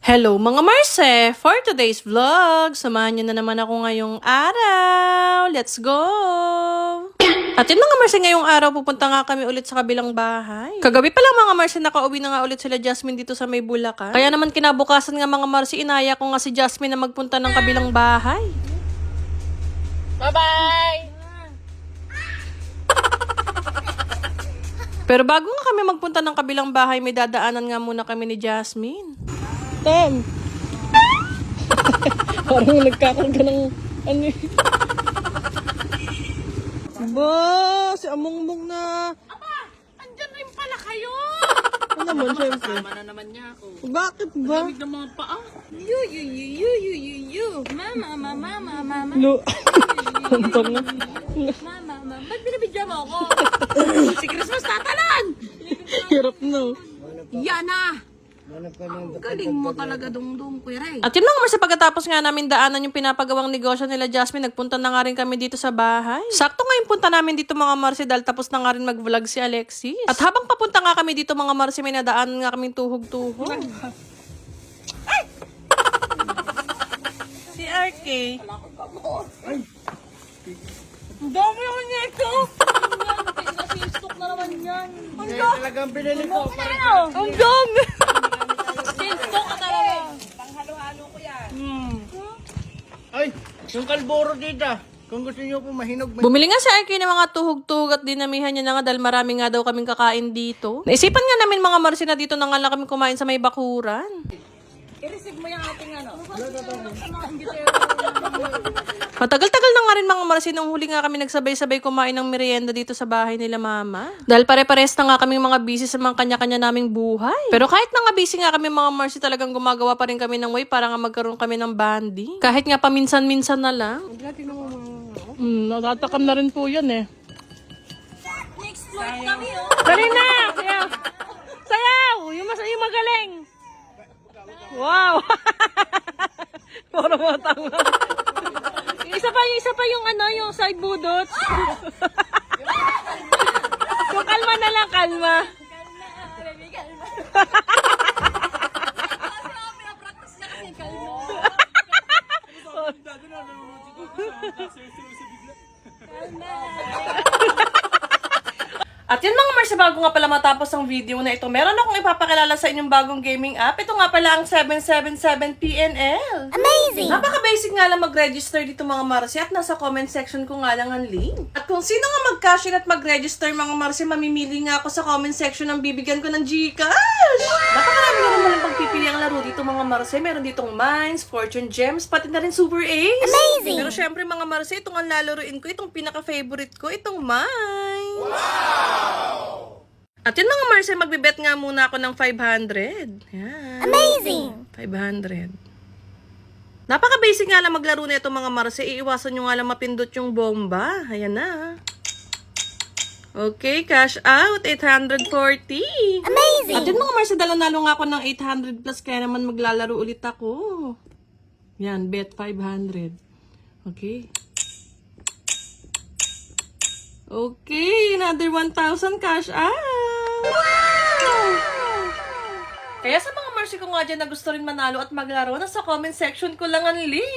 Hello mga Marse! For today's vlog, samahan nyo na naman ako ngayong araw. Let's go! At yun mga Marse, ngayong araw pupunta nga kami ulit sa kabilang bahay. Kagabi pa lang mga Marse, nakauwi na nga ulit sila Jasmine dito sa may Bulacan. Kaya naman kinabukasan nga mga Marse, inaya ko nga si Jasmine na magpunta ng kabilang bahay. Bye-bye! Pero bago nga kami magpunta ng kabilang bahay, may dadaanan nga muna kami ni Jasmine. Tom! Parang nagkakarga ng ano eh. Ba, si Amongbong na. Aba, andyan rin pala kayo! Ano naman, syempre. Kasama na naman niya ako. Bakit ba? Lamig ng mga paa. Mama. Lo. Antong na. Mama. Ba't binabidya mo ako? Si Christmas tatalan! Hirap na. Yan na! Galing mo talaga, dungdung, Kuya Ray. At yun mga Marse, pagkatapos nga namin daanan yung pinapagawang negosyo nila Jasmine, nagpunta na nga rin kami dito sa bahay. Sakto nga yung punta namin dito mga Marse, dahil tapos na nga rin mag-vlog si Alexis. At habang papunta nga kami dito mga Marse, may nadaanan nga kaming tuhog-tuhog. Si RK. Ang dami ako nito. Nasi-stock na naman yan. Talagang pinili ko. Ang dami! Ay, yung kalboro dito. Kung gusto niyo po mahinog. Bumili nga si RK ng mga tuhog-tuhog at dinamihan niya na nga dahil marami nga daw kaming kakain dito. Naisipan nga namin mga Marse na dito na nga lang kami kumain sa may bakuran. I-receive mo yung ating ano. Matagal-tagal na nga rin mga Marse nung huli nga kami nagsabay-sabay kumain ng merienda dito sa bahay nila mama. Dahil pare-pares na nga kaming mga busy sa mga kanya-kanya naming buhay. Pero kahit na nga busy nga kami mga Marse, talagang gumagawa pa rin kami ng way para nga magkaroon kami ng bonding. Kahit nga paminsan-minsan na lang. Natatakam na rin po yan eh. Next vlog kami oh. Dali na! Sayaw! Yung magaling! Wow! Para matanga. Isa pa yung ano, yung side budots. So, kalma na lang, kalma. At yun mga Marse, bago nga pala matapos ang video na ito, meron akong ipapakilala sa inyong bagong gaming app. Ito nga pala ang 777PNL. Amazing! Napaka-basic nga lang mag-register dito mga Marse at nasa comment section ko nga lang ang link. At kung sino nga mag-cash in at mag-register mga Marse, mamimili nga ako sa comment section ng bibigyan ko ng Gcash! Napakarami nga naman ang pagpipili ang laro dito mga Marse. Meron ditong Mines, Fortune Gems, pati na rin Super Ace. Amazing! Pero syempre mga Marse, itong ang lalaroin ko, itong pinaka-favorite ko, itong Mines. At yun mga Marse, magbibet nga muna ako ng 500. Yan. Amazing! 500. Napaka-basic nga lang maglaro na ito mga Marse. Iiwasan nyo nga lang mapindot yung bomba. Ayan na. Okay, cash out. 840. Amazing! At yun mga Marse, nalo nga ako ng 800 plus. Kaya naman maglalaro ulit ako. Yan, bet 500. Okay. Okay, another 1,000 cash out! Wow! Kaya sa mga Marse ko nga dyan na gusto rin manalo at maglaro, nasa comment section ko lang ang link.